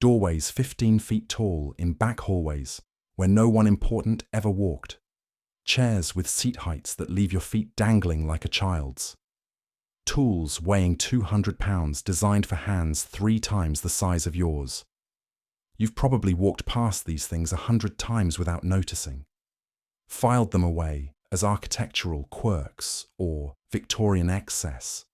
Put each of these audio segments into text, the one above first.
Doorways 15 feet tall in back hallways where no one important ever walked. Chairs with seat heights that leave your feet dangling like a child's. Tools weighing 200 pounds designed for hands 3 times the size of yours. You've probably walked past these things 100 times without noticing. Filed them away as architectural quirks or Victorian excess.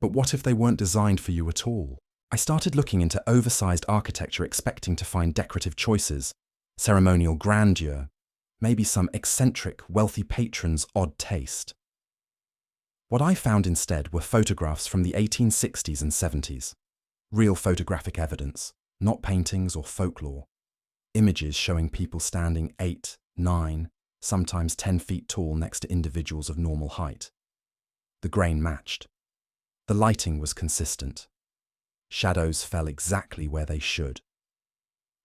But what if they weren't designed for you at all? I started looking into oversized architecture expecting to find decorative choices, ceremonial grandeur, maybe some eccentric, wealthy patron's odd taste. What I found instead were photographs from the 1860s and 70s. Real photographic evidence, not paintings or folklore. Images showing people standing 8, 9, sometimes 10 feet tall next to individuals of normal height. The grain matched. The lighting was consistent. Shadows fell exactly where they should.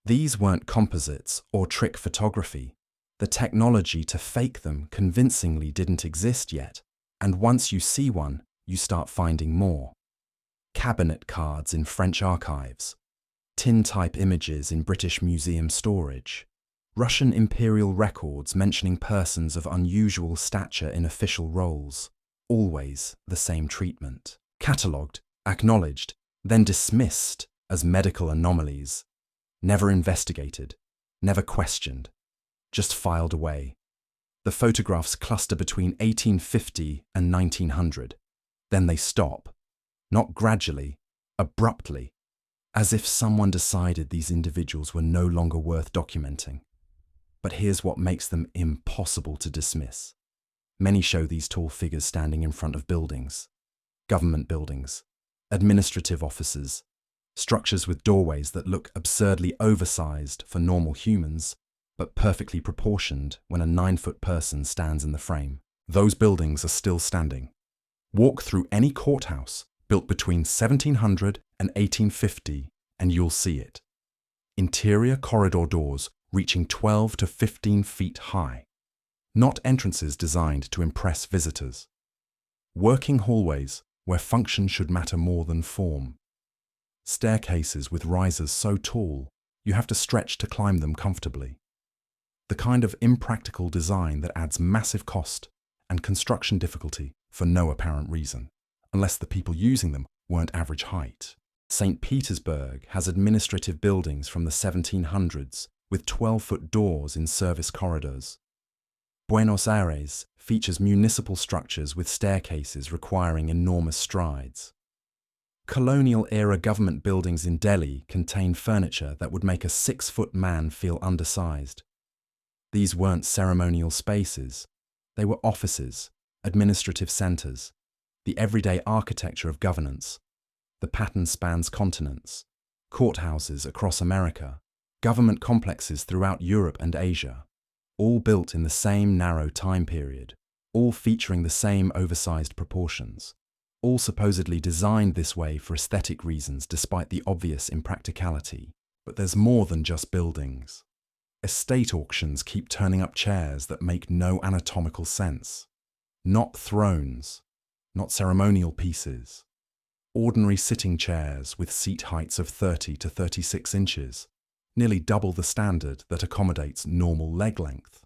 These weren't composites or trick photography. The technology to fake them convincingly didn't exist yet, and once you see one, you start finding more. Cabinet cards in French archives, tin-type images in British museum storage, Russian imperial records mentioning persons of unusual stature in official roles, always the same treatment. Catalogued, acknowledged, then dismissed as medical anomalies, never investigated, never questioned, just filed away. The photographs cluster between 1850 and 1900. Then they stop, not gradually, abruptly, as if someone decided these individuals were no longer worth documenting. But here's what makes them impossible to dismiss. Many show these tall figures standing in front of buildings, government buildings, administrative offices, structures with doorways that look absurdly oversized for normal humans, but perfectly proportioned when a 9-foot person stands in the frame. Those buildings are still standing. Walk through any courthouse built between 1700 and 1850 and you'll see it. Interior corridor doors reaching 12 to 15 feet high. Not entrances designed to impress visitors. Working hallways where function should matter more than form. Staircases with risers so tall you have to stretch to climb them comfortably. The kind of impractical design that adds massive cost and construction difficulty for no apparent reason, unless the people using them weren't average height. St. Petersburg has administrative buildings from the 1700s with 12-foot doors in service corridors. Buenos Aires features municipal structures with staircases requiring enormous strides. Colonial-era government buildings in Delhi contain furniture that would make a 6-foot man feel undersized. These weren't ceremonial spaces. They were offices, administrative centers, the everyday architecture of governance. The pattern spans continents, courthouses across America, government complexes throughout Europe and Asia, all built in the same narrow time period, all featuring the same oversized proportions, all supposedly designed this way for aesthetic reasons despite the obvious impracticality. But there's more than just buildings. Estate auctions keep turning up chairs that make no anatomical sense. Not thrones, not ceremonial pieces. Ordinary sitting chairs with seat heights of 30 to 36 inches, nearly double the standard that accommodates normal leg length.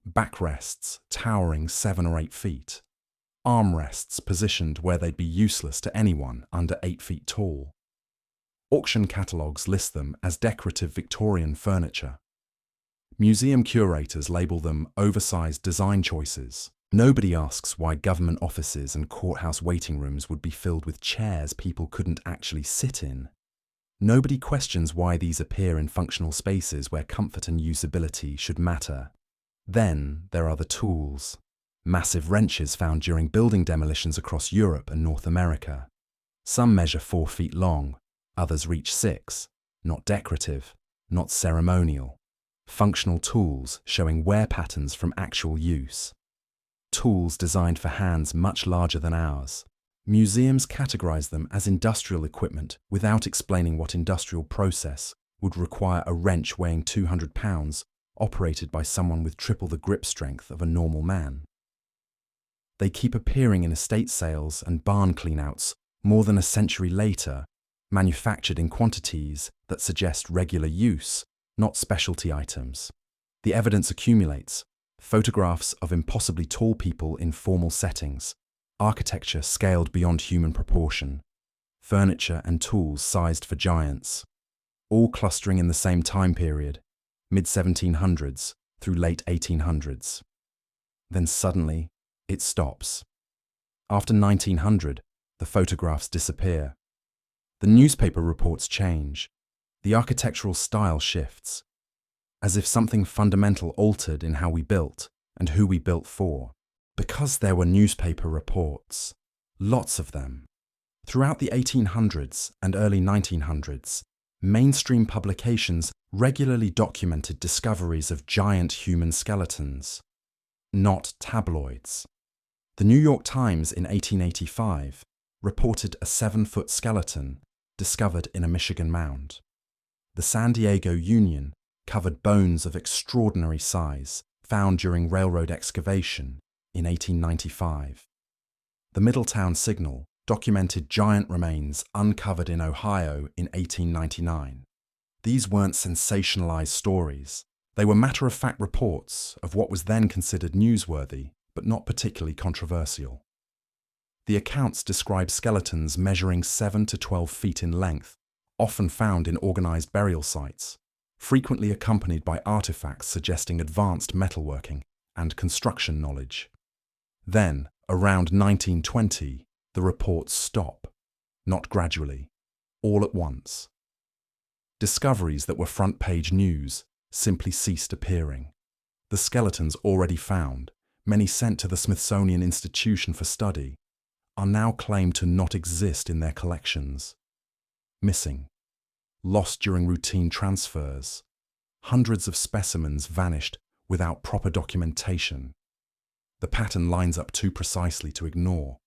Backrests towering 7 or 8 feet. Armrests positioned where they'd be useless to anyone under 8 feet tall. Auction catalogues list them as decorative Victorian furniture. Museum curators label them oversized design choices. Nobody asks why government offices and courthouse waiting rooms would be filled with chairs people couldn't actually sit in. Nobody questions why these appear in functional spaces where comfort and usability should matter. Then there are the tools. Massive wrenches found during building demolitions across Europe and North America. Some measure 4 feet long, others reach 6. Not decorative, not ceremonial. Functional tools showing wear patterns from actual use. Tools designed for hands much larger than ours. Museums categorize them as industrial equipment without explaining what industrial process would require a wrench weighing 200 pounds operated by someone with triple the grip strength of a normal man. They keep appearing in estate sales and barn cleanouts more than a century later, manufactured in quantities that suggest regular use, not specialty items. The evidence accumulates: photographs of impossibly tall people in formal settings, architecture scaled beyond human proportion, furniture and tools sized for giants, all clustering in the same time period, mid-1700s through late 1800s. Then suddenly, it stops. After 1900, the photographs disappear. The newspaper reports change. The architectural style shifts, as if something fundamental altered in how we built and who we built for. Because there were newspaper reports, lots of them. Throughout the 1800s and early 1900s, mainstream publications regularly documented discoveries of giant human skeletons, not tabloids. The New York Times in 1885 reported a 7-foot skeleton discovered in a Michigan mound. The San Diego Union covered bones of extraordinary size found during railroad excavation in 1895. The Middletown Signal documented giant remains uncovered in Ohio in 1899. These weren't sensationalized stories. They were matter-of-fact reports of what was then considered newsworthy, but not particularly controversial. The accounts describe skeletons measuring 7 to 12 feet in length, often found in organized burial sites, frequently accompanied by artifacts suggesting advanced metalworking and construction knowledge. Then, around 1920, the reports stop, not gradually, all at once. Discoveries that were front-page news simply ceased appearing. The skeletons already found, many sent to the Smithsonian Institution for study, are now claimed to not exist in their collections. Missing, lost during routine transfers, hundreds of specimens vanished without proper documentation. The pattern lines up too precisely to ignore.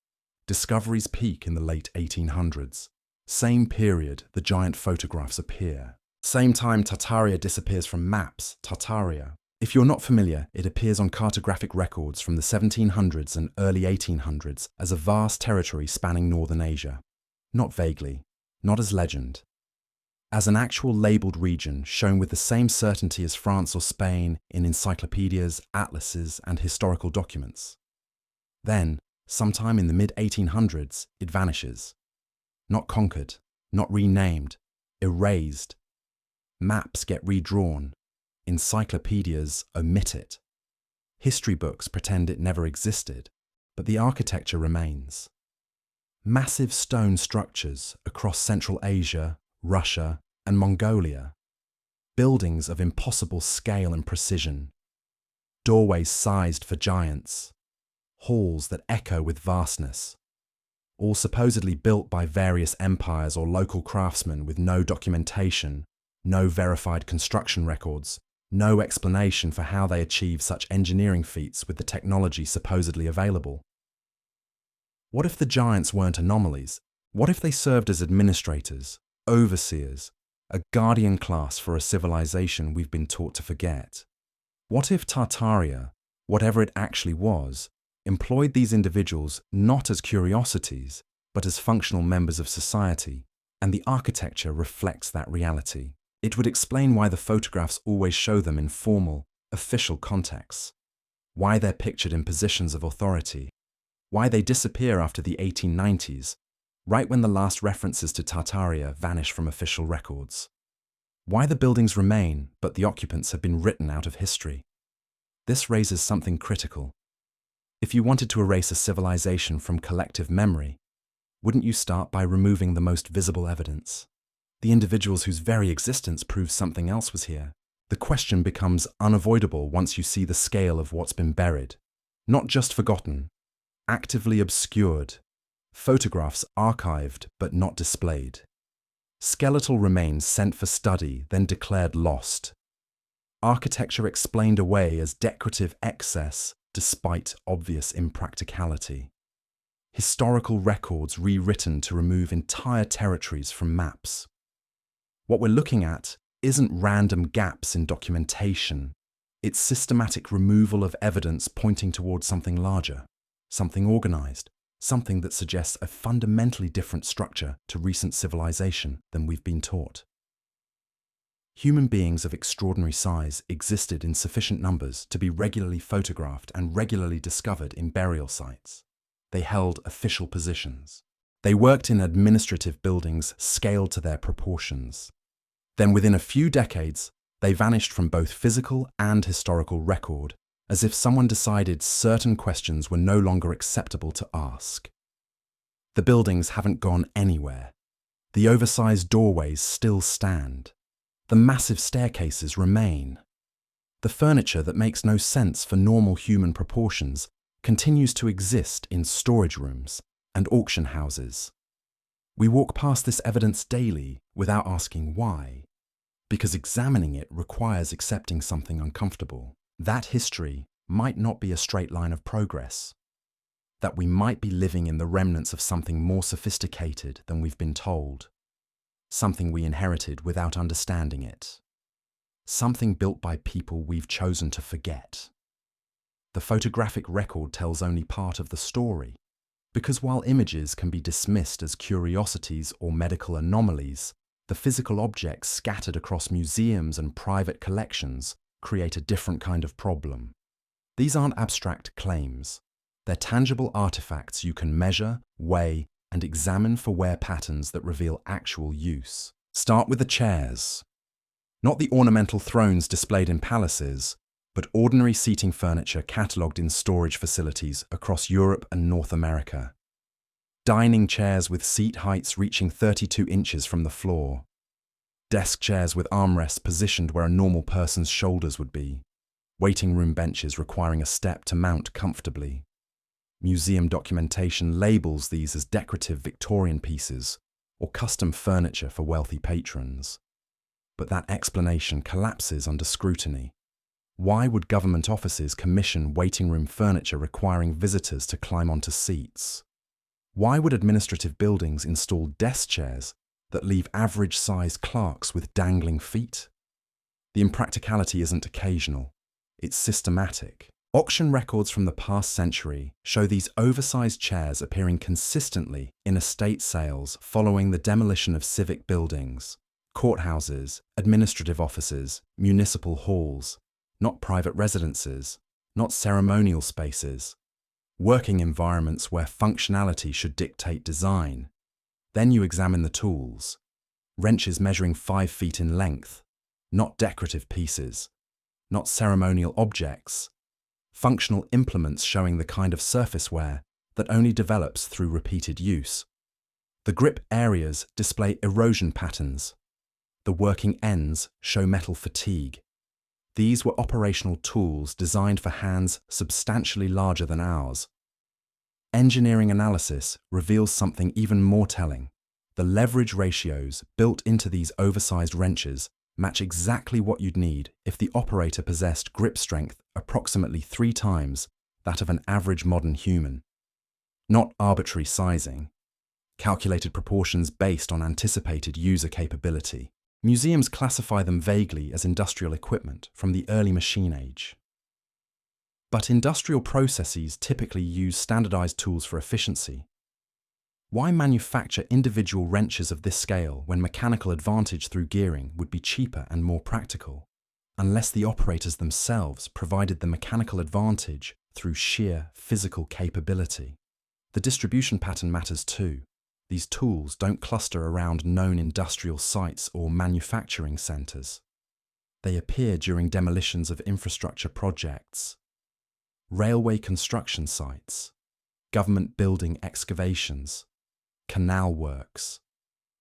Discoveries peak in the late 1800s. Same period the giant photographs appear. Same time Tartaria disappears from maps, Tartaria. If you're not familiar, it appears on cartographic records from the 1700s and early 1800s as a vast territory spanning northern Asia. Not vaguely, not as legend. As an actual labelled region shown with the same certainty as France or Spain in encyclopedias, atlases, and historical documents. Then, sometime in the mid-1800s, it vanishes. Not conquered, not renamed, erased. Maps get redrawn. Encyclopedias omit it. History books pretend it never existed, but the architecture remains. Massive stone structures across Central Asia, Russia, and Mongolia. Buildings of impossible scale and precision. Doorways sized for giants. Halls that echo with vastness. All supposedly built by various empires or local craftsmen with no documentation, no verified construction records, no explanation for how they achieved such engineering feats with the technology supposedly available. What if the giants weren't anomalies? What if they served as administrators, overseers, a guardian class for a civilization we've been taught to forget? What if Tartaria, whatever it actually was, employed these individuals not as curiosities, but as functional members of society, and the architecture reflects that reality? It would explain why the photographs always show them in formal, official contexts, why they're pictured in positions of authority, why they disappear after the 1890s, right when the last references to Tartaria vanish from official records, why the buildings remain but the occupants have been written out of history. This raises something critical. If you wanted to erase a civilization from collective memory, wouldn't you start by removing the most visible evidence? The individuals whose very existence proves something else was here. The question becomes unavoidable once you see the scale of what's been buried. Not just forgotten, actively obscured. Photographs archived but not displayed. Skeletal remains sent for study, then declared lost. Architecture explained away as decorative excess despite obvious impracticality. Historical records rewritten to remove entire territories from maps. What we're looking at isn't random gaps in documentation. It's systematic removal of evidence pointing towards something larger, something organized, something that suggests a fundamentally different structure to recent civilization than we've been taught. Human beings of extraordinary size existed in sufficient numbers to be regularly photographed and regularly discovered in burial sites. They held official positions. They worked in administrative buildings scaled to their proportions. Then within a few decades, they vanished from both physical and historical record, as if someone decided certain questions were no longer acceptable to ask. The buildings haven't gone anywhere. The oversized doorways still stand. The massive staircases remain. The furniture that makes no sense for normal human proportions continues to exist in storage rooms and auction houses. We walk past this evidence daily without asking why, because examining it requires accepting something uncomfortable. That history might not be a straight line of progress, that we might be living in the remnants of something more sophisticated than we've been told, something we inherited without understanding it, something built by people we've chosen to forget. The photographic record tells only part of the story, because while images can be dismissed as curiosities or medical anomalies, the physical objects scattered across museums and private collections create a different kind of problem. These aren't abstract claims. They're tangible artifacts you can measure, weigh, and examine for wear patterns that reveal actual use. Start with the chairs. Not the ornamental thrones displayed in palaces, but ordinary seating furniture catalogued in storage facilities across Europe and North America. Dining chairs with seat heights reaching 32 inches from the floor. Desk chairs with armrests positioned where a normal person's shoulders would be. Waiting room benches requiring a step to mount comfortably. Museum documentation labels these as decorative Victorian pieces or custom furniture for wealthy patrons. But that explanation collapses under scrutiny. Why would government offices commission waiting room furniture requiring visitors to climb onto seats? Why would administrative buildings install desk chairs that leave average-sized clerks with dangling feet? The impracticality isn't occasional, it's systematic. Auction records from the past century show these oversized chairs appearing consistently in estate sales following the demolition of civic buildings, courthouses, administrative offices, municipal halls, not private residences, not ceremonial spaces, working environments where functionality should dictate design. Then you examine the tools. Wrenches measuring 5 feet in length, not decorative pieces, not ceremonial objects. Functional implements showing the kind of surface wear that only develops through repeated use. The grip areas display erosion patterns. The working ends show metal fatigue. These were operational tools designed for hands substantially larger than ours. Engineering analysis reveals something even more telling. The leverage ratios built into these oversized wrenches match exactly what you'd need if the operator possessed grip strength approximately 3 times that of an average modern human. Not arbitrary sizing, calculated proportions based on anticipated user capability. Museums classify them vaguely as industrial equipment from the early machine age. But industrial processes typically use standardized tools for efficiency. Why manufacture individual wrenches of this scale when mechanical advantage through gearing would be cheaper and more practical, unless the operators themselves provided the mechanical advantage through sheer physical capability? The distribution pattern matters too. These tools don't cluster around known industrial sites or manufacturing centers. They appear during demolitions of infrastructure projects, railway construction sites, government building excavations, canal works,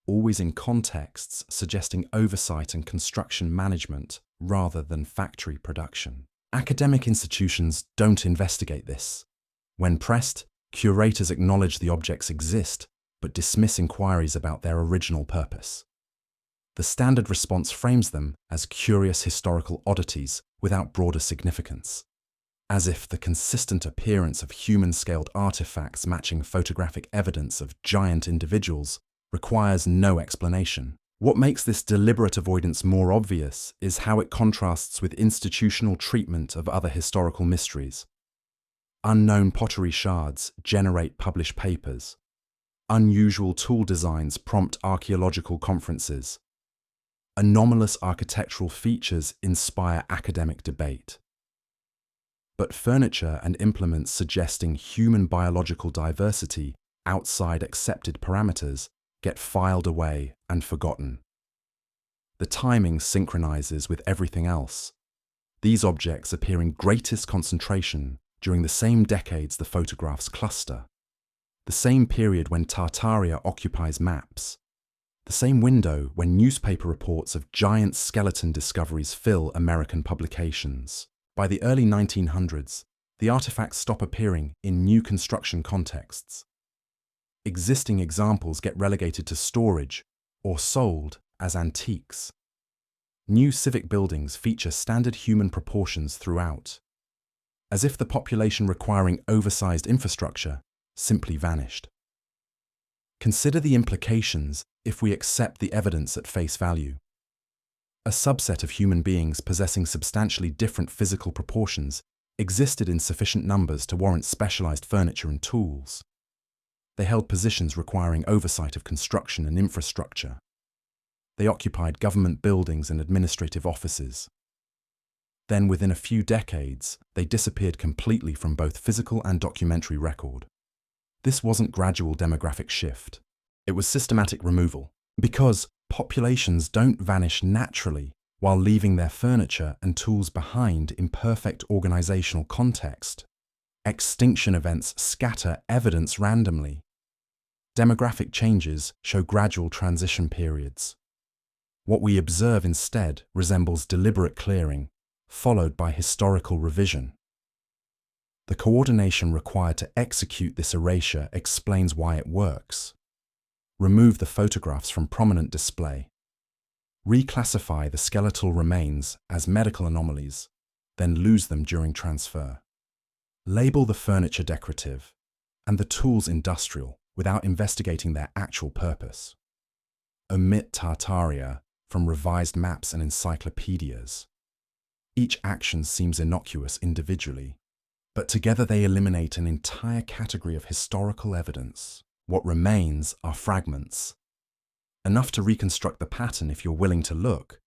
always in contexts suggesting oversight and construction management rather than factory production. Academic institutions don't investigate this. When pressed, curators acknowledge the objects exist, but dismiss inquiries about their original purpose. The standard response frames them as curious historical oddities without broader significance, as if the consistent appearance of human-scaled artifacts matching photographic evidence of giant individuals requires no explanation. What makes this deliberate avoidance more obvious is how it contrasts with institutional treatment of other historical mysteries. Unknown pottery shards generate published papers. Unusual tool designs prompt archaeological conferences. Anomalous architectural features inspire academic debate. But furniture and implements suggesting human biological diversity outside accepted parameters get filed away and forgotten. The timing synchronizes with everything else. These objects appear in greatest concentration during the same decades the photographs cluster, the same period when Tartaria occupies maps, the same window when newspaper reports of giant skeleton discoveries fill American publications. By the early 1900s, the artifacts stop appearing in new construction contexts. Existing examples get relegated to storage or sold as antiques. New civic buildings feature standard human proportions throughout, as if the population requiring oversized infrastructure simply vanished. Consider the implications if we accept the evidence at face value. A subset of human beings possessing substantially different physical proportions existed in sufficient numbers to warrant specialized furniture and tools. They held positions requiring oversight of construction and infrastructure. They occupied government buildings and administrative offices. Then, within a few decades, they disappeared completely from both physical and documentary record. This wasn't gradual demographic shift. It was systematic removal, because populations don't vanish naturally while leaving their furniture and tools behind in perfect organizational context. Extinction events scatter evidence randomly. Demographic changes show gradual transition periods. What we observe instead resembles deliberate clearing, followed by historical revision. The coordination required to execute this erasure explains why it works. Remove the photographs from prominent display. Reclassify the skeletal remains as medical anomalies, then lose them during transfer. Label the furniture decorative and the tools industrial without investigating their actual purpose. Omit Tartaria from revised maps and encyclopedias. Each action seems innocuous individually, but together they eliminate an entire category of historical evidence. What remains are fragments, enough to reconstruct the pattern if you're willing to look,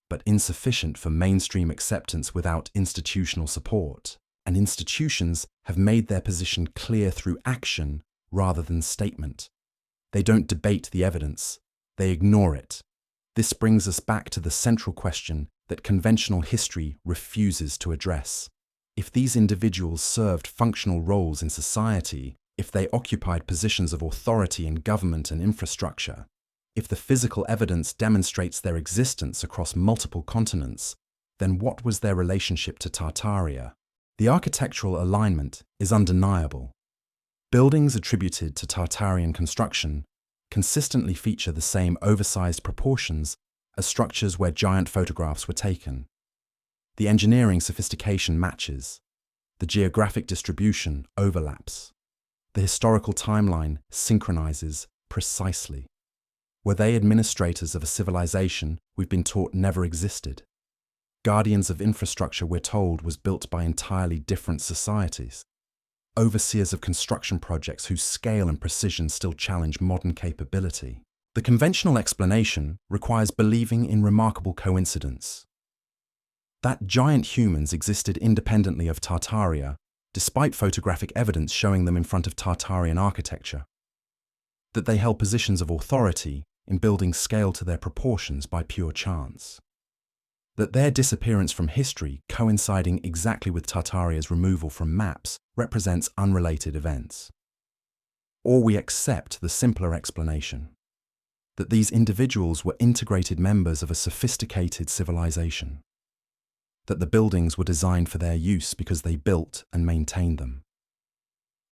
but insufficient for mainstream acceptance without institutional support. And institutions have made their position clear through action rather than statement. They don't debate the evidence, they ignore it. This brings us back to the central question that conventional history refuses to address. If these individuals served functional roles in society, if they occupied positions of authority in government and infrastructure, if the physical evidence demonstrates their existence across multiple continents, then what was their relationship to Tartaria? The architectural alignment is undeniable. Buildings attributed to Tartarian construction consistently feature the same oversized proportions as structures where giant photographs were taken. The engineering sophistication matches. The geographic distribution overlaps. The historical timeline synchronizes precisely. Were they administrators of a civilization we've been taught never existed? Guardians of infrastructure we're told was built by entirely different societies. Overseers of construction projects whose scale and precision still challenge modern capability. The conventional explanation requires believing in remarkable coincidence. That giant humans existed independently of Tartaria, despite photographic evidence showing them in front of Tartarian architecture. That they held positions of authority in buildings scaled to their proportions by pure chance. That their disappearance from history, coinciding exactly with Tartaria's removal from maps, represents unrelated events. Or we accept the simpler explanation, that these individuals were integrated members of a sophisticated civilization. That the buildings were designed for their use because they built and maintained them.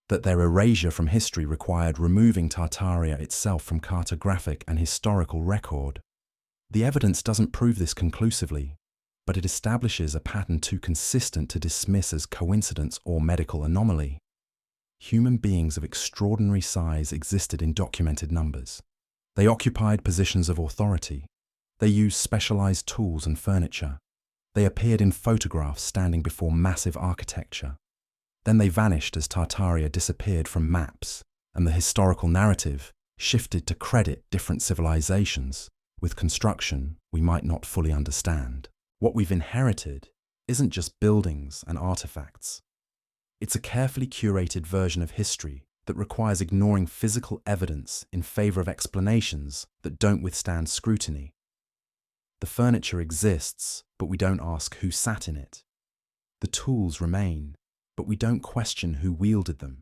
That their erasure from history required removing Tartaria itself from cartographic and historical record. The evidence doesn't prove this conclusively, but it establishes a pattern too consistent to dismiss as coincidence or medical anomaly. Human beings of extraordinary size existed in documented numbers. They occupied positions of authority. They used specialized tools and furniture. They appeared in photographs standing before massive architecture. Then they vanished as Tartaria disappeared from maps, and the historical narrative shifted to credit different civilizations with construction we might not fully understand. What we've inherited isn't just buildings and artifacts. It's a carefully curated version of history that requires ignoring physical evidence in favor of explanations that don't withstand scrutiny. The furniture exists, but we don't ask who sat in it. The tools remain, but we don't question who wielded them.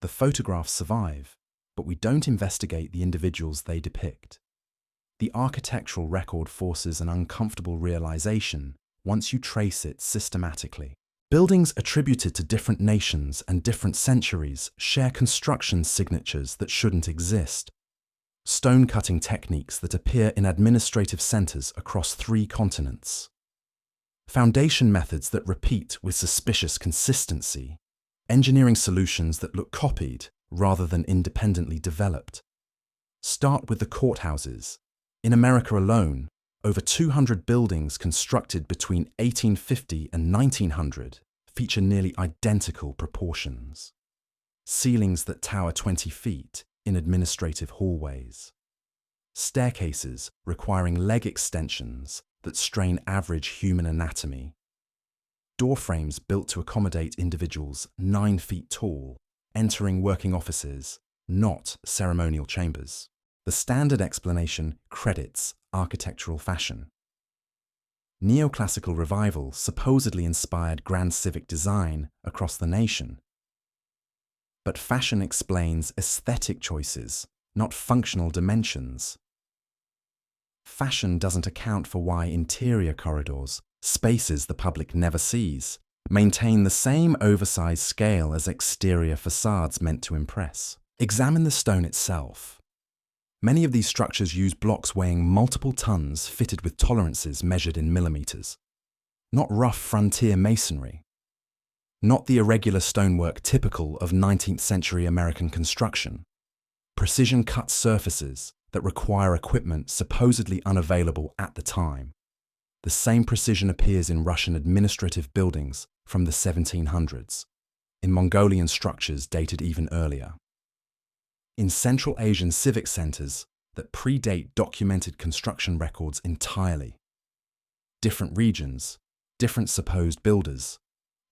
The photographs survive, but we don't investigate the individuals they depict. The architectural record forces an uncomfortable realization once you trace it systematically. Buildings attributed to different nations and different centuries share construction signatures that shouldn't exist. Stone-cutting techniques that appear in administrative centers across 3 continents. Foundation methods that repeat with suspicious consistency. Engineering solutions that look copied rather than independently developed. Start with the courthouses. In America alone, over 200 buildings constructed between 1850 and 1900 feature nearly identical proportions. Ceilings that tower 20 feet in administrative hallways. Staircases requiring leg extensions that strain average human anatomy. Door frames built to accommodate individuals 9 feet tall, entering working offices, not ceremonial chambers. The standard explanation credits architectural fashion. Neoclassical revival supposedly inspired grand civic design across the nation. But fashion explains aesthetic choices, not functional dimensions. Fashion doesn't account for why interior corridors, spaces the public never sees, maintain the same oversized scale as exterior facades meant to impress. Examine the stone itself. Many of these structures use blocks weighing multiple tons fitted with tolerances measured in millimeters. Not rough frontier masonry. Not the irregular stonework typical of 19th century American construction. Precision cut surfaces that require equipment supposedly unavailable at the time. The same precision appears in Russian administrative buildings from the 1700s, in Mongolian structures dated even earlier. In Central Asian civic centers that predate documented construction records entirely. Different regions, different supposed builders,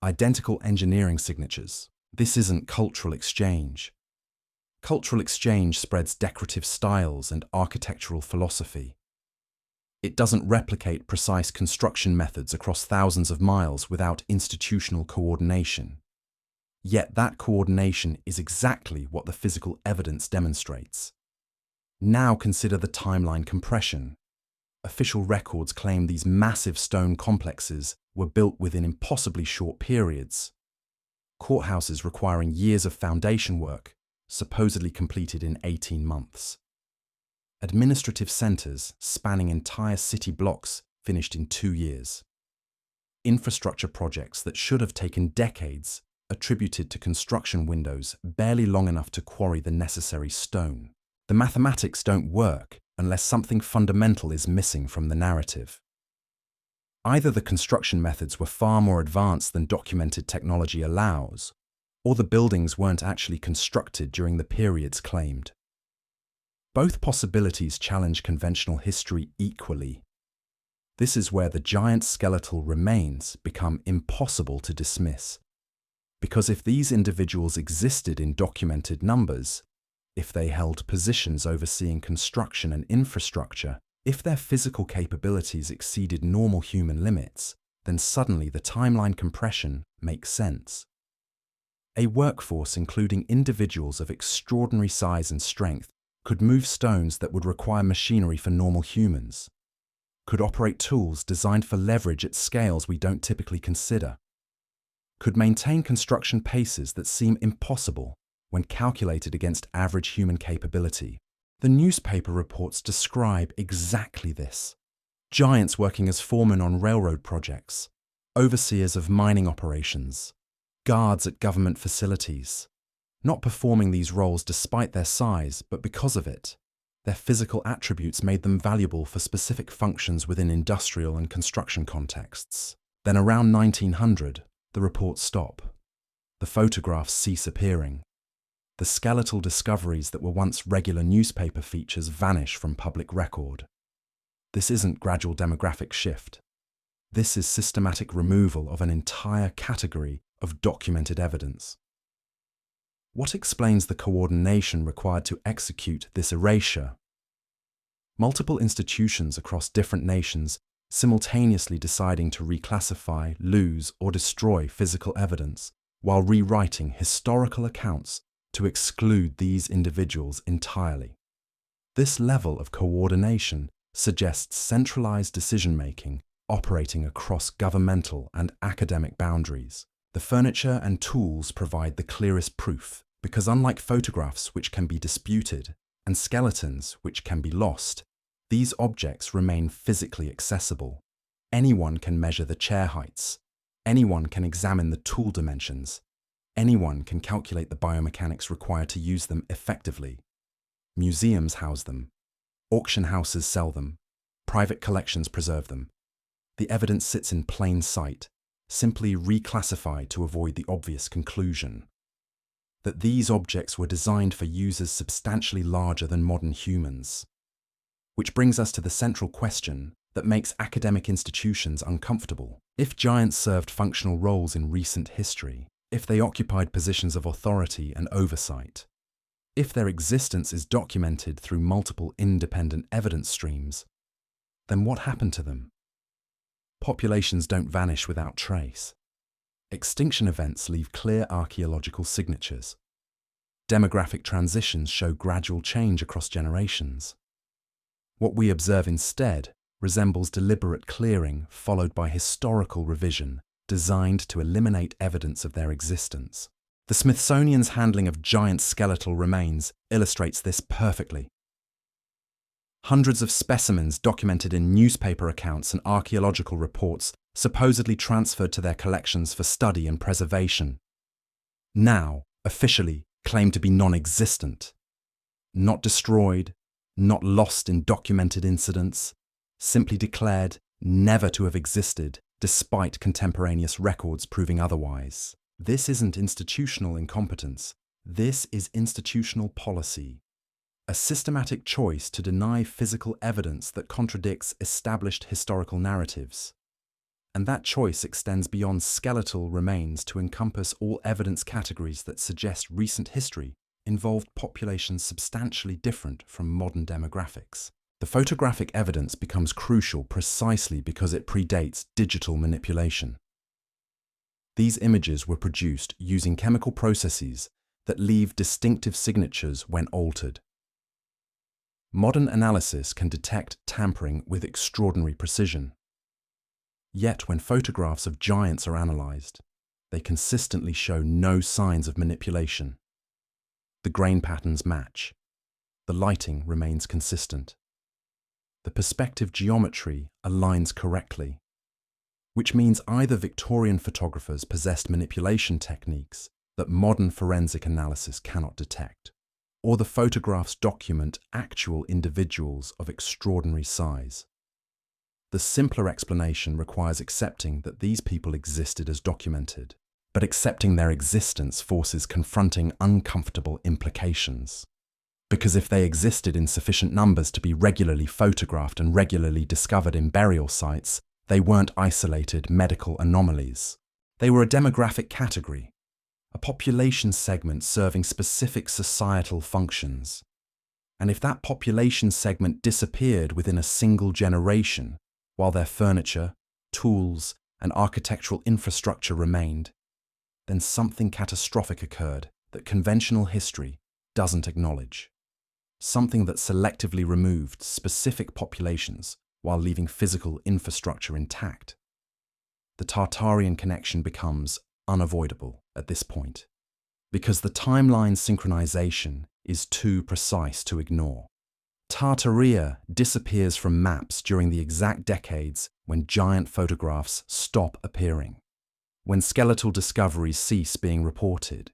identical engineering signatures. This isn't cultural exchange. Cultural exchange spreads decorative styles and architectural philosophy. It doesn't replicate precise construction methods across thousands of miles without institutional coordination. Yet that coordination is exactly what the physical evidence demonstrates. Now consider the timeline compression. Official records claim these massive stone complexes were built within impossibly short periods. Courthouses requiring years of foundation work, supposedly completed in 18 months. Administrative centers spanning entire city blocks finished in 2 years. Infrastructure projects that should have taken decades attributed to construction windows barely long enough to quarry the necessary stone. The mathematics don't work unless something fundamental is missing from the narrative. Either the construction methods were far more advanced than documented technology allows, or the buildings weren't actually constructed during the periods claimed. Both possibilities challenge conventional history equally. This is where the giant skeletal remains become impossible to dismiss. Because if these individuals existed in documented numbers, if they held positions overseeing construction and infrastructure, if their physical capabilities exceeded normal human limits, then suddenly the timeline compression makes sense. A workforce including individuals of extraordinary size and strength could move stones that would require machinery for normal humans, could operate tools designed for leverage at scales we don't typically consider, could maintain construction paces that seem impossible when calculated against average human capability. The newspaper reports describe exactly this. Giants working as foremen on railroad projects, overseers of mining operations, guards at government facilities, not performing these roles despite their size, but because of it. Their physical attributes made them valuable for specific functions within industrial and construction contexts. Then around 1900, the reports stop. The photographs cease appearing. The skeletal discoveries that were once regular newspaper features vanish from public record. This isn't gradual demographic shift. This is systematic removal of an entire category of documented evidence. What explains the coordination required to execute this erasure? Multiple institutions across different nations simultaneously deciding to reclassify, lose, or destroy physical evidence while rewriting historical accounts to exclude these individuals entirely. This level of coordination suggests centralized decision-making operating across governmental and academic boundaries. The furniture and tools provide the clearest proof, because unlike photographs which can be disputed and skeletons which can be lost, these objects remain physically accessible. Anyone can measure the chair heights. Anyone can examine the tool dimensions. Anyone can calculate the biomechanics required to use them effectively. Museums house them. Auction houses sell them. Private collections preserve them. The evidence sits in plain sight, simply reclassified to avoid the obvious conclusion that these objects were designed for users substantially larger than modern humans. Which brings us to the central question that makes academic institutions uncomfortable. If giants served functional roles in recent history, if they occupied positions of authority and oversight, if their existence is documented through multiple independent evidence streams, then what happened to them? Populations don't vanish without trace. Extinction events leave clear archaeological signatures. Demographic transitions show gradual change across generations. What we observe instead resembles deliberate clearing followed by historical revision designed to eliminate evidence of their existence. The Smithsonian's handling of giant skeletal remains illustrates this perfectly. Hundreds of specimens documented in newspaper accounts and archaeological reports supposedly transferred to their collections for study and preservation, now officially claimed to be non-existent, not destroyed, not lost in documented incidents, simply declared never to have existed despite contemporaneous records proving otherwise. This isn't institutional incompetence, this is institutional policy. A systematic choice to deny physical evidence that contradicts established historical narratives. And that choice extends beyond skeletal remains to encompass all evidence categories that suggest recent history involved populations substantially different from modern demographics. The photographic evidence becomes crucial precisely because it predates digital manipulation. These images were produced using chemical processes that leave distinctive signatures when altered. Modern analysis can detect tampering with extraordinary precision. Yet when photographs of giants are analyzed, they consistently show no signs of manipulation. The grain patterns match. The lighting remains consistent. The perspective geometry aligns correctly, which means either Victorian photographers possessed manipulation techniques that modern forensic analysis cannot detect, or the photographs document actual individuals of extraordinary size. The simpler explanation requires accepting that these people existed as documented, but accepting their existence forces confronting uncomfortable implications. Because if they existed in sufficient numbers to be regularly photographed and regularly discovered in burial sites, they weren't isolated medical anomalies. They were a demographic category, a population segment serving specific societal functions. And if that population segment disappeared within a single generation, while their furniture, tools, and architectural infrastructure remained, then something catastrophic occurred that conventional history doesn't acknowledge. Something that selectively removed specific populations while leaving physical infrastructure intact. The Tartarian connection becomes unavoidable at this point, because the timeline synchronization is too precise to ignore. Tartaria disappears from maps during the exact decades when giant photographs stop appearing, when skeletal discoveries cease being reported,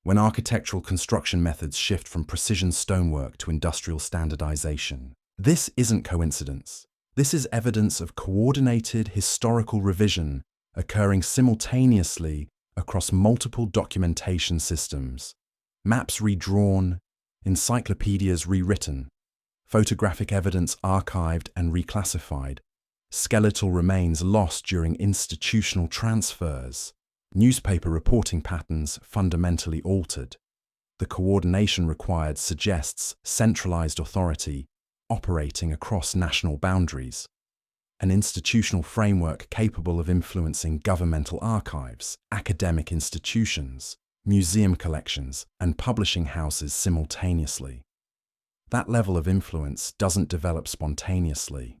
when architectural construction methods shift from precision stonework to industrial standardization. This isn't coincidence. This is evidence of coordinated historical revision occurring simultaneously across multiple documentation systems. Maps redrawn, encyclopedias rewritten, photographic evidence archived and reclassified, skeletal remains lost during institutional transfers, newspaper reporting patterns fundamentally altered. The coordination required suggests centralized authority operating across national boundaries, an institutional framework capable of influencing governmental archives, academic institutions, museum collections, and publishing houses simultaneously. That level of influence doesn't develop spontaneously.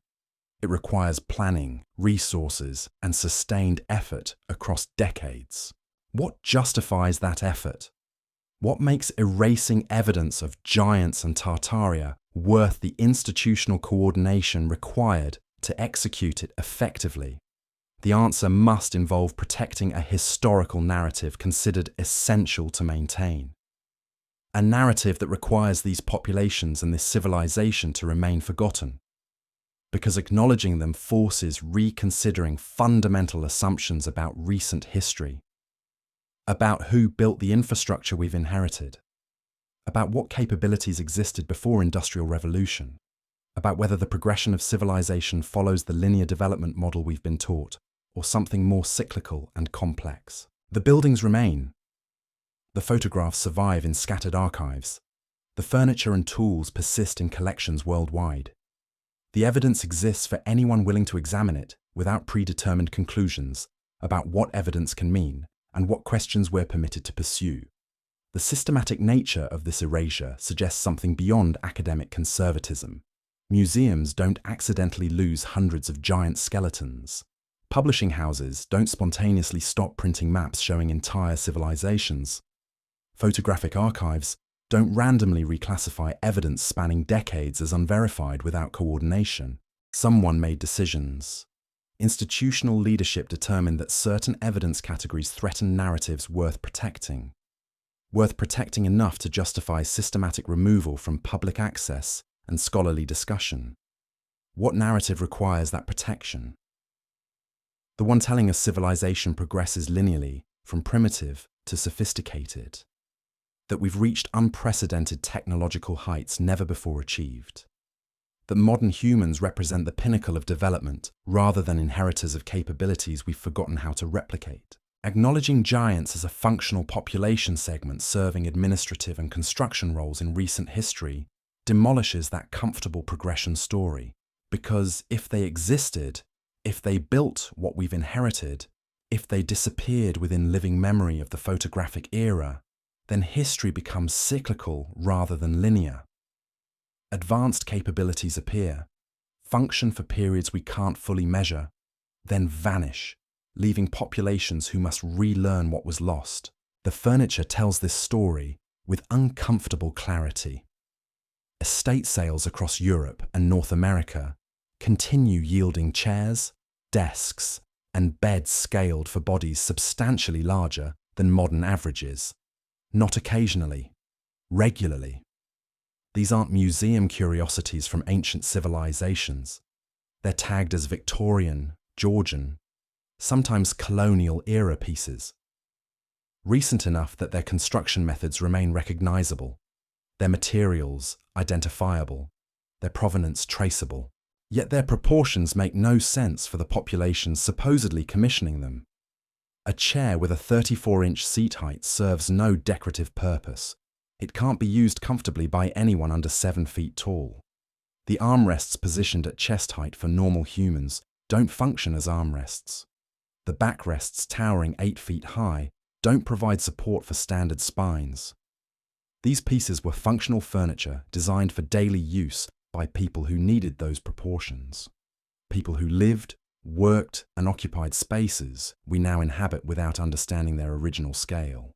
It requires planning, resources, and sustained effort across decades. What justifies that effort? What makes erasing evidence of giants and Tartaria worth the institutional coordination required to execute it effectively? The answer must involve protecting a historical narrative considered essential to maintain. A narrative that requires these populations and this civilization to remain forgotten, because acknowledging them forces reconsidering fundamental assumptions about recent history, about who built the infrastructure we've inherited, about what capabilities existed before Industrial Revolution, about whether the progression of civilization follows the linear development model we've been taught, or something more cyclical and complex. The buildings remain. The photographs survive in scattered archives. The furniture and tools persist in collections worldwide. The evidence exists for anyone willing to examine it without predetermined conclusions about what evidence can mean and what questions we're permitted to pursue. The systematic nature of this erasure suggests something beyond academic conservatism. Museums don't accidentally lose hundreds of giant skeletons. Publishing houses don't spontaneously stop printing maps showing entire civilizations. Photographic archives don't randomly reclassify evidence spanning decades as unverified without coordination. Someone made decisions. Institutional leadership determined that certain evidence categories threaten narratives worth protecting enough to justify systematic removal from public access and scholarly discussion. What narrative requires that protection? The one telling us civilization progresses linearly from primitive to sophisticated, that we've reached unprecedented technological heights never before achieved, that modern humans represent the pinnacle of development rather than inheritors of capabilities we've forgotten how to replicate. Acknowledging giants as a functional population segment serving administrative and construction roles in recent history demolishes that comfortable progression story, because if they existed, if they built what we've inherited, if they disappeared within living memory of the photographic era, then history becomes cyclical rather than linear. Advanced capabilities appear, function for periods we can't fully measure, then vanish, leaving populations who must relearn what was lost. The furniture tells this story with uncomfortable clarity. Estate sales across Europe and North America continue yielding chairs, desks, and beds scaled for bodies substantially larger than modern averages. Not occasionally, regularly. These aren't museum curiosities from ancient civilizations. They're tagged as Victorian, Georgian, sometimes colonial-era pieces. Recent enough that their construction methods remain recognizable, their materials identifiable, their provenance traceable. Yet their proportions make no sense for the populations supposedly commissioning them. A chair with a 34-inch seat height serves no decorative purpose. It can't be used comfortably by anyone under 7 feet tall. The armrests positioned at chest height for normal humans don't function as armrests. The backrests towering 8 feet high don't provide support for standard spines. These pieces were functional furniture designed for daily use by people who needed those proportions. People who lived, worked, and occupied spaces we now inhabit without understanding their original scale.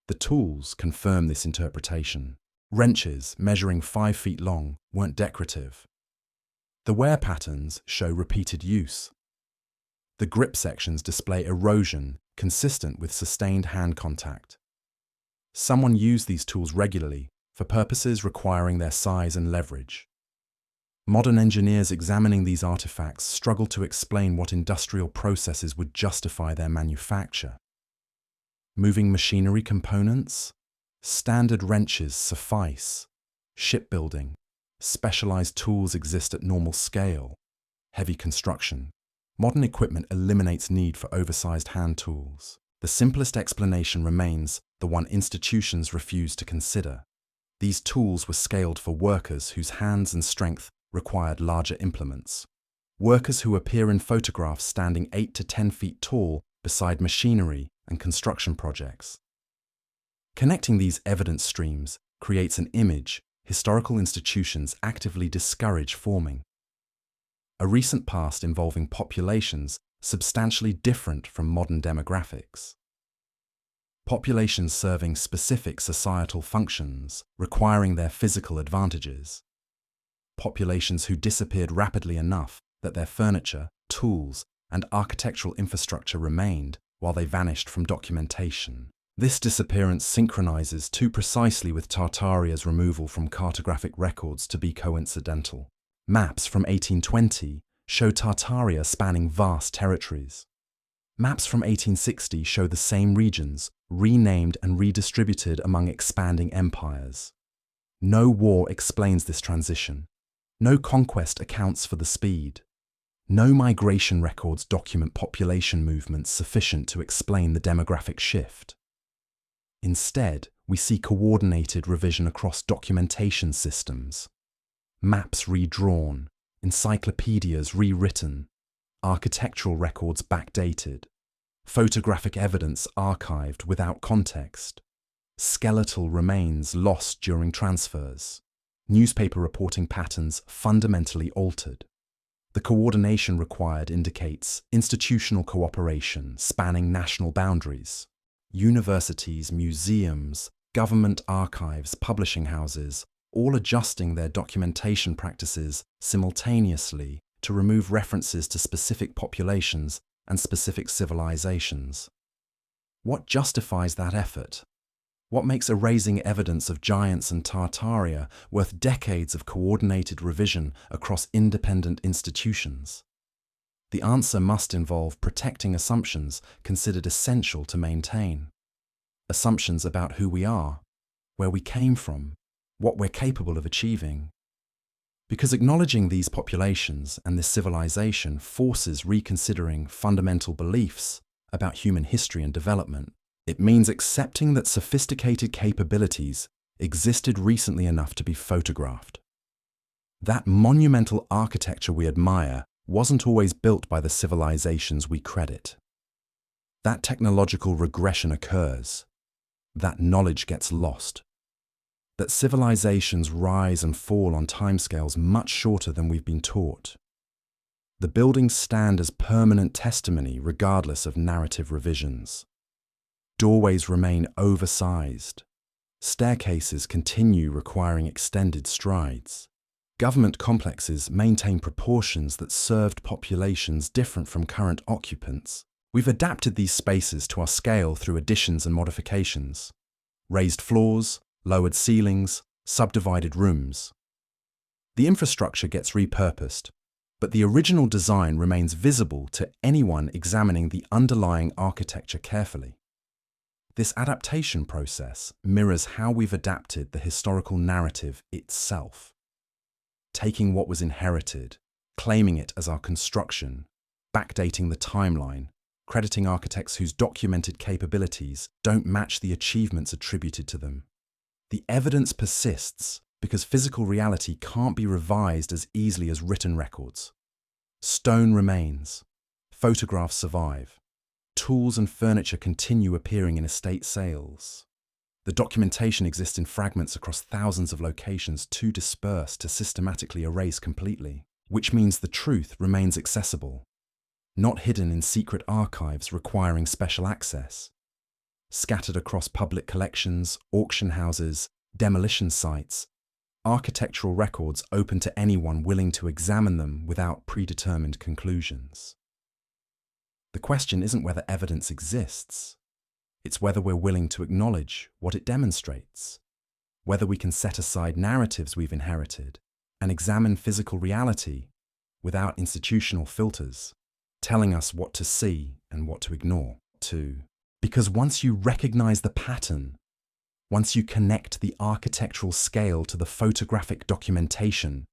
The tools confirm this interpretation. Wrenches measuring 5 feet long weren't decorative. The wear patterns show repeated use. The grip sections display erosion consistent with sustained hand contact. Someone used these tools regularly for purposes requiring their size and leverage. Modern engineers examining these artifacts struggle to explain what industrial processes would justify their manufacture. Moving machinery components? Standard wrenches suffice. Shipbuilding? Specialized tools exist at normal scale. Heavy construction. Modern equipment eliminates need for oversized hand tools. The simplest explanation remains the one institutions refuse to consider. These tools were scaled for workers whose hands and strength required larger implements. Workers who appear in photographs standing 8 to 10 feet tall beside machinery and construction projects. Connecting these evidence streams creates an image historical institutions actively discourage forming. A recent past involving populations substantially different from modern demographics. Populations serving specific societal functions, requiring their physical advantages. Populations who disappeared rapidly enough that their furniture, tools, and architectural infrastructure remained while they vanished from documentation. This disappearance synchronizes too precisely with Tartaria's removal from cartographic records to be coincidental. Maps from 1820 show Tartaria spanning vast territories. Maps from 1860 show the same regions, renamed and redistributed among expanding empires. No war explains this transition. No conquest accounts for the speed. No migration records document population movements sufficient to explain the demographic shift. Instead, we see coordinated revision across documentation systems. Maps redrawn, encyclopedias rewritten, architectural records backdated, photographic evidence archived without context, skeletal remains lost during transfers, newspaper reporting patterns fundamentally altered. The coordination required indicates institutional cooperation spanning national boundaries. Universities, museums, government archives, publishing houses, all adjusting their documentation practices simultaneously to remove references to specific populations and specific civilizations. What justifies that effort? What makes erasing evidence of giants and Tartaria worth decades of coordinated revision across independent institutions? The answer must involve protecting assumptions considered essential to maintain. Assumptions about who we are, where we came from, what we're capable of achieving. Because acknowledging these populations and this civilization forces reconsidering fundamental beliefs about human history and development. It means accepting that sophisticated capabilities existed recently enough to be photographed. That monumental architecture we admire wasn't always built by the civilizations we credit. That technological regression occurs. That knowledge gets lost. That civilizations rise and fall on timescales much shorter than we've been taught. The buildings stand as permanent testimony regardless of narrative revisions. Doorways remain oversized. Staircases continue requiring extended strides. Government complexes maintain proportions that served populations different from current occupants. We've adapted these spaces to our scale through additions and modifications. Raised floors, lowered ceilings, subdivided rooms. The infrastructure gets repurposed, but the original design remains visible to anyone examining the underlying architecture carefully. This adaptation process mirrors how we've adapted the historical narrative itself. Taking what was inherited, claiming it as our construction, backdating the timeline, crediting architects whose documented capabilities don't match the achievements attributed to them. The evidence persists because physical reality can't be revised as easily as written records. Stone remains, photographs survive, tools and furniture continue appearing in estate sales. The documentation exists in fragments across thousands of locations too dispersed to systematically erase completely, which means the truth remains accessible, not hidden in secret archives requiring special access. Scattered across public collections, auction houses, demolition sites, architectural records open to anyone willing to examine them without predetermined conclusions. The question isn't whether evidence exists. It's whether we're willing to acknowledge what it demonstrates, whether we can set aside narratives we've inherited and examine physical reality without institutional filters, telling us what to see and what to ignore, too. Because once you recognize the pattern, Once you connect the architectural scale to the photographic documentation,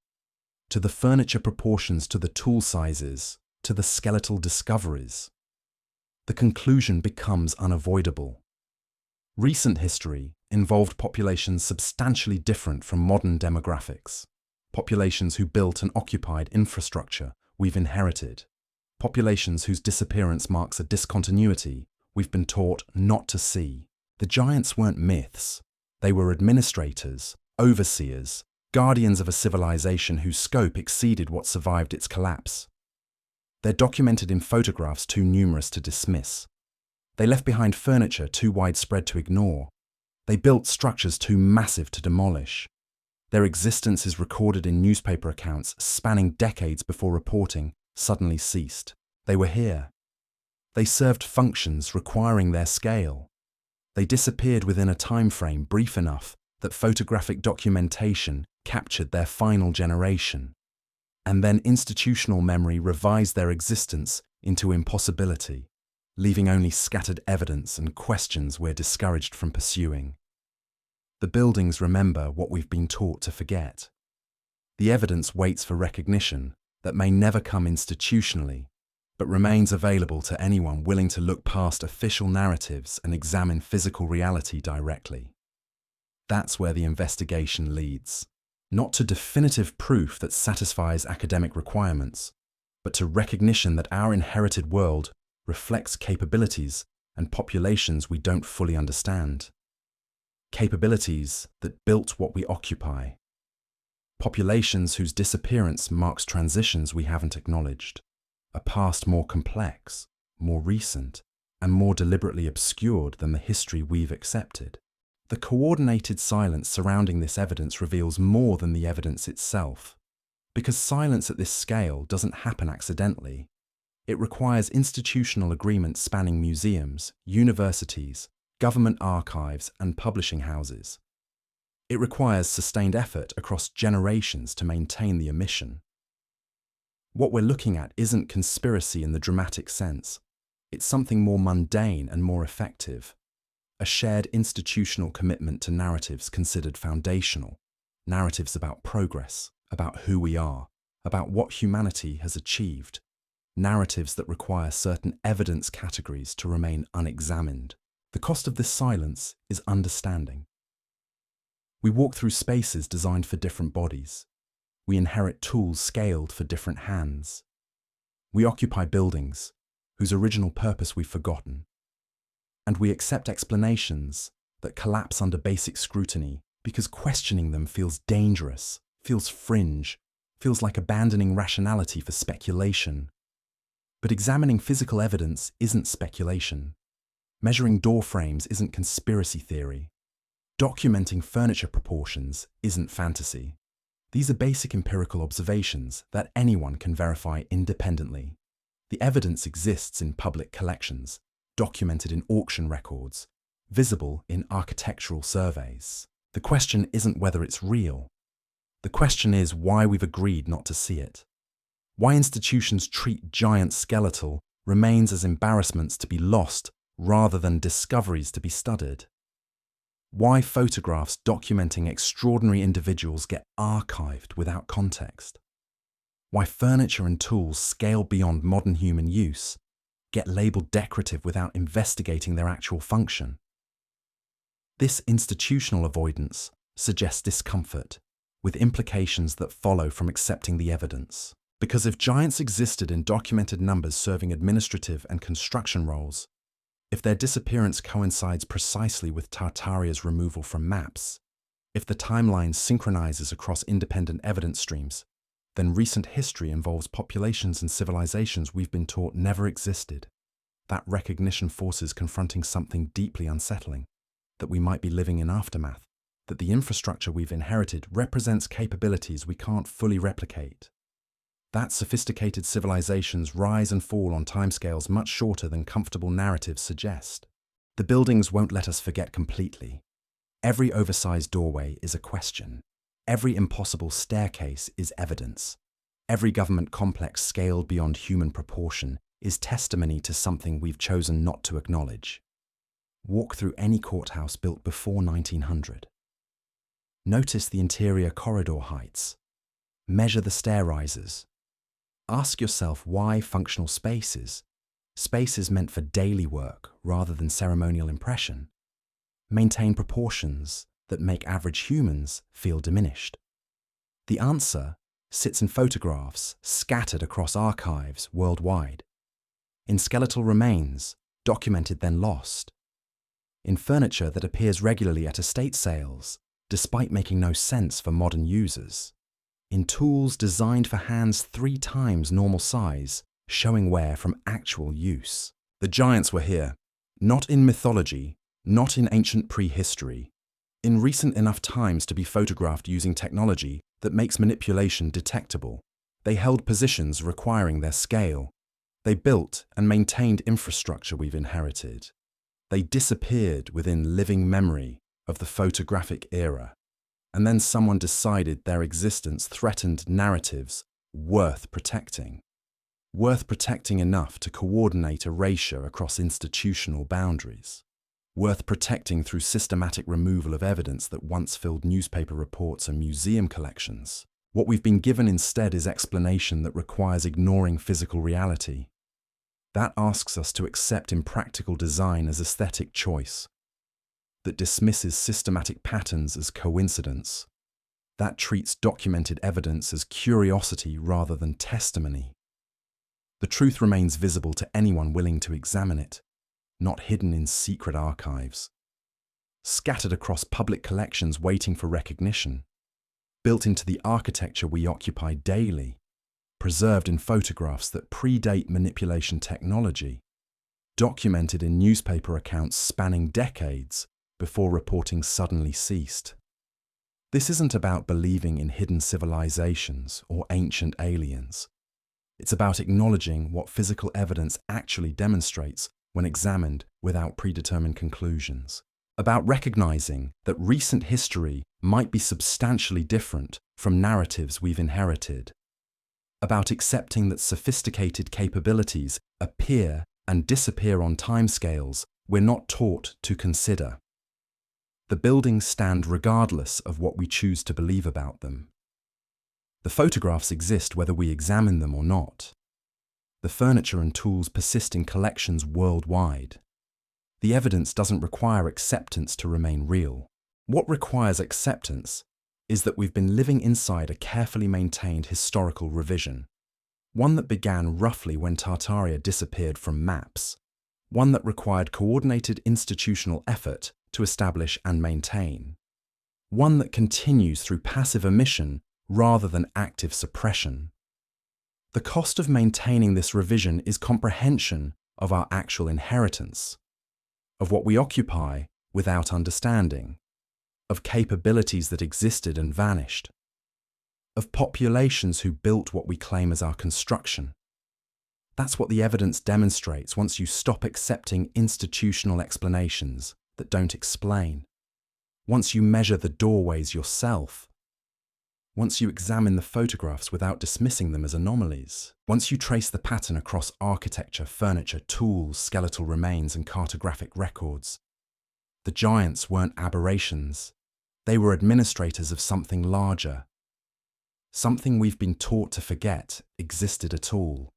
to the furniture proportions, to the tool sizes, to the skeletal discoveries, the conclusion becomes unavoidable. Recent history involved populations substantially different from modern demographics. Populations who built and occupied infrastructure we've inherited. Populations whose disappearance marks a discontinuity we've been taught not to see. The giants weren't myths. They were administrators, overseers, guardians of a civilization whose scope exceeded what survived its collapse. They're documented in photographs too numerous to dismiss. They left behind furniture too widespread to ignore. They built structures too massive to demolish. Their existence is recorded in newspaper accounts spanning decades before reporting suddenly ceased. They were here. They served functions requiring their scale. They disappeared within a time frame brief enough that photographic documentation captured their final generation. And then institutional memory revised their existence into impossibility, leaving only scattered evidence and questions we're discouraged from pursuing. The buildings remember what we've been taught to forget. The evidence waits for recognition that may never come institutionally, but remains available to anyone willing to look past official narratives and examine physical reality directly. That's where the investigation leads. Not to definitive proof that satisfies academic requirements, but to recognition that our inherited world reflects capabilities and populations we don't fully understand. Capabilities that built what we occupy. Populations whose disappearance marks transitions we haven't acknowledged. A past more complex, more recent, and more deliberately obscured than the history we've accepted. The coordinated silence surrounding this evidence reveals more than the evidence itself. Because silence at this scale doesn't happen accidentally. It requires institutional agreement spanning museums, universities, government archives, and publishing houses. It requires sustained effort across generations to maintain the omission. What we're looking at isn't conspiracy in the dramatic sense. It's something more mundane and more effective. A shared institutional commitment to narratives considered foundational. Narratives about progress, about who we are, about what humanity has achieved. Narratives that require certain evidence categories to remain unexamined. The cost of this silence is understanding. We walk through spaces designed for different bodies. We inherit tools scaled for different hands. We occupy buildings whose original purpose we've forgotten. And we accept explanations that collapse under basic scrutiny because questioning them feels dangerous, feels fringe, feels like abandoning rationality for speculation. But examining physical evidence isn't speculation. Measuring door frames isn't conspiracy theory. Documenting furniture proportions isn't fantasy. These are basic empirical observations that anyone can verify independently. The evidence exists in public collections, documented in auction records, visible in architectural surveys. The question isn't whether it's real. The question is why we've agreed not to see it. Why institutions treat giant skeletal remains as embarrassments to be lost rather than discoveries to be studied. Why photographs documenting extraordinary individuals get archived without context. Why furniture and tools scale beyond modern human use get labeled decorative without investigating their actual function. This institutional avoidance suggests discomfort, with implications that follow from accepting the evidence. Because if giants existed in documented numbers serving administrative and construction roles, if their disappearance coincides precisely with Tartaria's removal from maps, if the timeline synchronizes across independent evidence streams, then recent history involves populations and civilizations we've been taught never existed. That recognition forces confronting something deeply unsettling, that we might be living in aftermath, that the infrastructure we've inherited represents capabilities we can't fully replicate. That sophisticated civilizations rise and fall on timescales much shorter than comfortable narratives suggest. The buildings won't let us forget completely. Every oversized doorway is a question. Every impossible staircase is evidence. Every government complex scaled beyond human proportion is testimony to something we've chosen not to acknowledge. Walk through any courthouse built before 1900. Notice the interior corridor heights. Measure the stair rises. Ask yourself why functional spaces meant for daily work rather than ceremonial impression, maintain proportions that make average humans feel diminished. The answer sits in photographs scattered across archives worldwide, in skeletal remains documented then lost, in furniture that appears regularly at estate sales despite making no sense for modern users, in tools designed for hands 3 times normal size showing wear from actual use. The giants were here, not in mythology, not in ancient prehistory, in recent enough times to be photographed using technology that makes manipulation detectable. They held positions requiring their scale. They built and maintained infrastructure we've inherited. They disappeared within living memory of the photographic era. And then someone decided their existence threatened narratives worth protecting. Worth protecting enough to coordinate erasure across institutional boundaries. Worth protecting through systematic removal of evidence that once filled newspaper reports and museum collections. What we've been given instead is explanation that requires ignoring physical reality. That asks us to accept impractical design as aesthetic choice. That dismisses systematic patterns as coincidence. That treats documented evidence as curiosity rather than testimony. The truth remains visible to anyone willing to examine it, not hidden in secret archives. Scattered across public collections waiting for recognition. Built into the architecture we occupy daily. Preserved in photographs that predate manipulation technology. Documented in newspaper accounts spanning decades before reporting suddenly ceased. This isn't about believing in hidden civilizations or ancient aliens. It's about acknowledging what physical evidence actually demonstrates when examined without predetermined conclusions. About recognizing that recent history might be substantially different from narratives we've inherited. About accepting that sophisticated capabilities appear and disappear on timescales we're not taught to consider. The buildings stand regardless of what we choose to believe about them. The photographs exist whether we examine them or not. The furniture and tools persist in collections worldwide. The evidence doesn't require acceptance to remain real. What requires acceptance is that we've been living inside a carefully maintained historical revision. One that began roughly when Tartaria disappeared from maps. One that required coordinated institutional effort to establish and maintain. One that continues through passive omission rather than active suppression. The cost of maintaining this revision is comprehension of our actual inheritance, of what we occupy without understanding, of capabilities that existed and vanished, of populations who built what we claim as our construction. That's what the evidence demonstrates once you stop accepting institutional explanations that don't explain. Once you measure the doorways yourself. Once you examine the photographs without dismissing them as anomalies. Once you trace the pattern across architecture, furniture, tools, skeletal remains, and cartographic records. The giants weren't aberrations. They were administrators of something larger. Something we've been taught to forget existed at all.